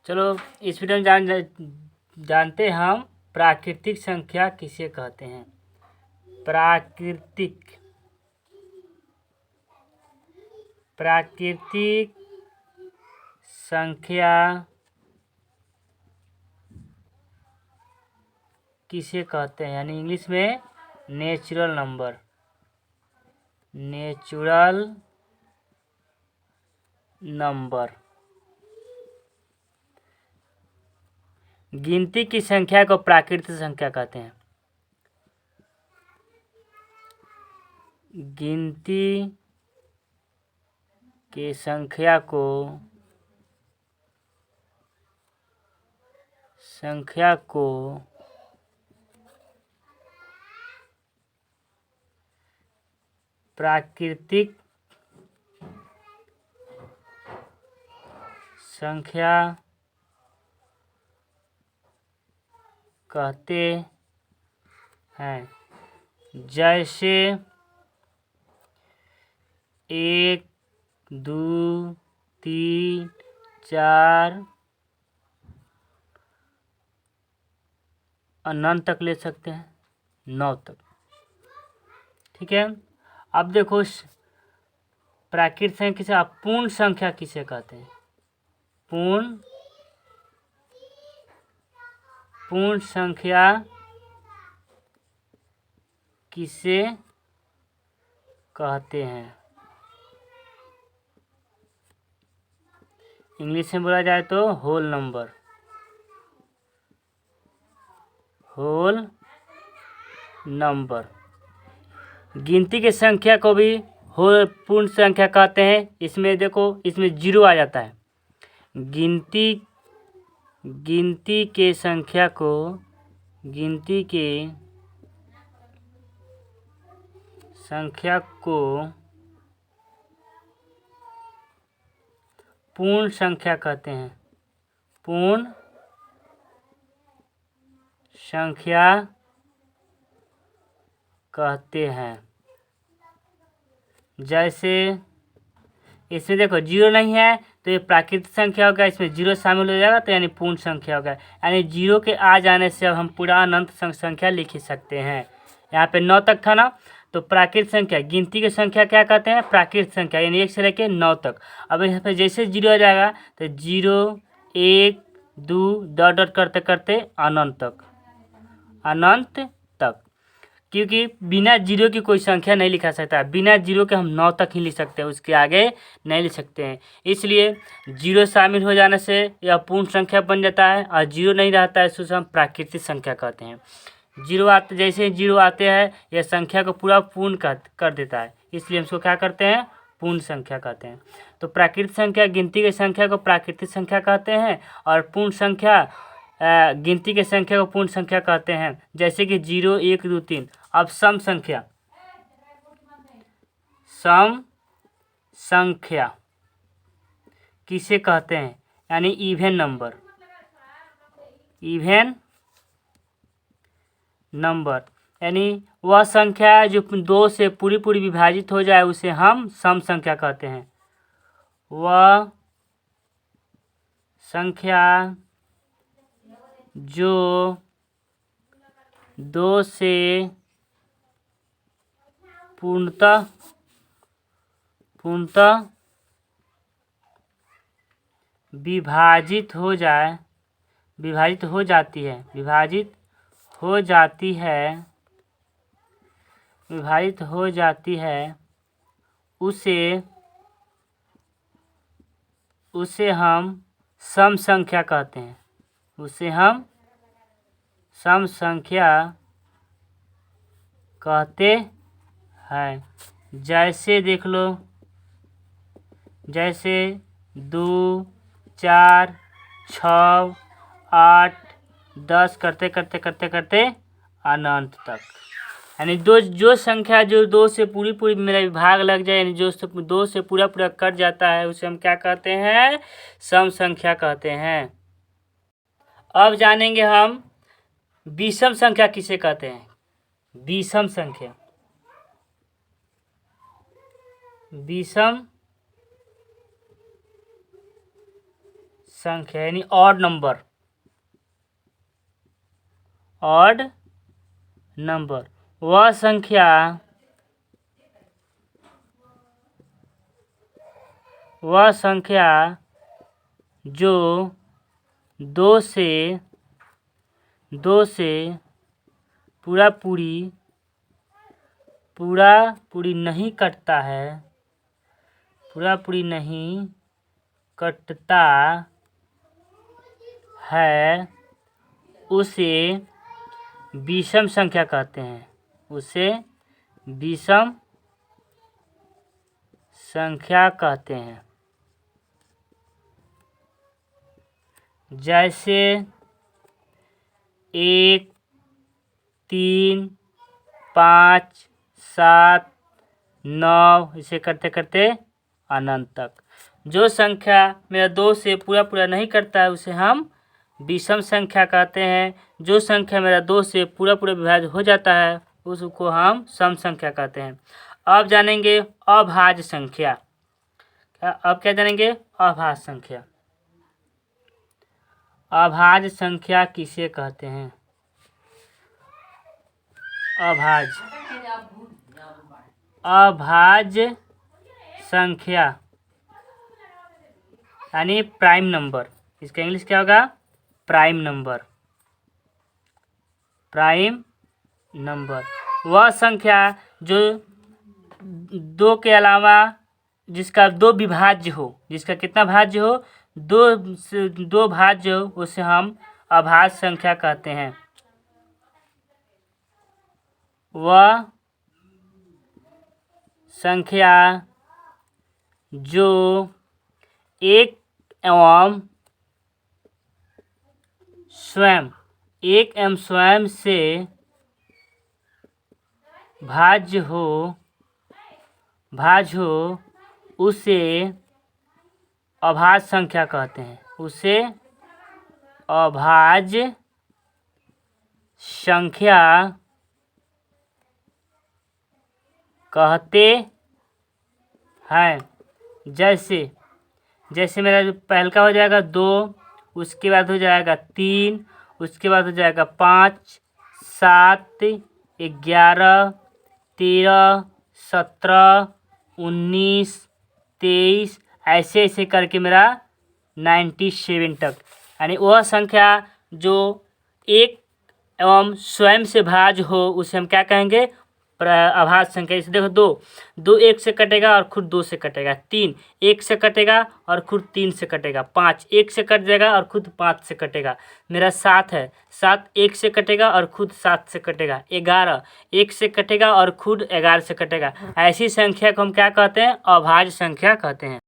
चलो इस वीडियो में जानते हैं हम प्राकृतिक संख्या किसे कहते हैं। प्राकृतिक संख्या किसे कहते हैं, यानी इंग्लिश में नेचुरल नंबर। गिनती की संख्या को प्राकृतिक संख्या कहते हैं। गिनती की संख्या को प्राकृतिक संख्या कहते हैं। जैसे 1, 2, 3, 4 अनंत तक ले सकते हैं, 9 तक। ठीक है। अब देखो प्राकृतिक संख्या किसे, पूर्ण संख्या किसे कहते हैं। पूर्ण संख्या किसे कहते हैं। इंग्लिश में बोला जाए तो होल नंबर। गिनती की संख्या को भी पूर्ण संख्या कहते हैं। इसमें देखो, इसमें 0 आ जाता है। गिनती के संख्या को पूर्ण संख्या कहते हैं। पूर्ण संख्या कहते हैं। जैसे इसमें देखो 0 नहीं है तो ये प्राकृतिक संख्या होगा, इसमें 0 शामिल हो जाएगा तो यानी पूर्ण संख्या होगा। यानी 0 के आ जाने से अब हम पूरा अनंत संख्या लिख ही सकते हैं। यहाँ पे 9 तक था ना, तो प्राकृतिक संख्या, गिनती की संख्या क्या कहते हैं, प्राकृतिक संख्या, यानी 1 से लेकर 9 तक। अब यहाँ पे जैसे 0 आ जाएगा तो 0, 1, 2 डॉट डॉट करते करते अनंत तक। क्योंकि बिना 0 की कोई संख्या नहीं लिखा सकता। बिना 0 के हम 9 तक ही लिख सकते हैं, उसके आगे नहीं लिख सकते हैं। इसलिए 0 शामिल हो जाने से यह पूर्ण संख्या बन जाता है, और 0 नहीं रहता है तो हम प्राकृतिक संख्या कहते हैं। जैसे 0 आते हैं यह संख्या को पूरा पूर्ण कर देता है, इसलिए हम इसको क्या करते हैं, पूर्ण संख्या कहते हैं। तो प्राकृतिक संख्या, गिनती की संख्या को प्राकृतिक संख्या कहते हैं, और पूर्ण संख्या गिनती की संख्या को पूर्ण संख्या कहते हैं। जैसे कि 0, 1, 2, 3। अब सम संख्या किसे कहते हैं, यानी इवन नंबर, यानी वह संख्या जो 2 से पूरी विभाजित हो जाए उसे हम सम संख्या कहते हैं। वह संख्या जो 2 से पूर्णतः विभाजित हो जाती है उसे हम सम संख्या कहते हैं। उसे हम सम संख्या कहते हैं। जैसे देख लो, जैसे 2, 4, 6, 8, 10 करते अनंत तक। यानी जो संख्या जो 2 से पूरी मेरा विभाग लग जाए, यानी जो 2 से पूरा कट जाता है उसे हम क्या कहते हैं, सम संख्या कहते हैं। अब जानेंगे हम विषम संख्या किसे कहते हैं। विषम संख्या यानी ऑड नंबर, ऑड नंबर वह संख्या जो दो से पूरा पूरी नहीं कटता है, उसे विषम संख्या कहते हैं, उसे विषम संख्या कहते हैं। जैसे 1, 3, 5, 7, 9 इसे करते करते अनंत तक। जो संख्या मेरा 2 से पूरा नहीं करता है उसे हम विषम संख्या कहते हैं। जो संख्या मेरा 2 से पूरा विभाज्य हो जाता है उसको हम सम संख्या कहते हैं। अब जानेंगे अभाज्य संख्या। अब क्या जानेंगे? अभाज्य संख्या। अभाज्य संख्या किसे कहते हैं? अभाज्य संख्या यानी प्राइम नंबर। इसका इंग्लिश क्या होगा? Prime number. प्राइम नंबर वह संख्या जो 2 के अलावा जिसका 2 विभाज्य हो, जिसका कितना भाज्य हो? 2 भाज्य हो, उसे हम अभाज्य संख्या कहते हैं। वह संख्या जो एक एवं स्वयं से भाज्य हो उसे अभाज्य संख्या कहते हैं। उसे अभाज्य संख्या कहते हैं। जैसे मेरा पहल का हो जाएगा 2, उसके बाद हो जाएगा 3, उसके बाद हो जाएगा 5, 7, 11, 13, 17, 19, 23 ऐसे करके मेरा 97 तक। यानी वह संख्या जो एक एवं स्वयं से भाज्य हो उसे हम क्या कहेंगे? अभाज्य संख्या। इसे देखो 2 1 से कटेगा और खुद 2 से कटेगा। 3 1 से कटेगा और खुद 3 से कटेगा। 5 1 से कट जाएगा और खुद 5 से कटेगा। मेरा 7 है, 7 1 से कटेगा और खुद 7 से कटेगा। 11 1 से कटेगा और खुद 11 से कटेगा। ऐसी संख्या को हम क्या कहते हैं? अभाज्य संख्या कहते हैं।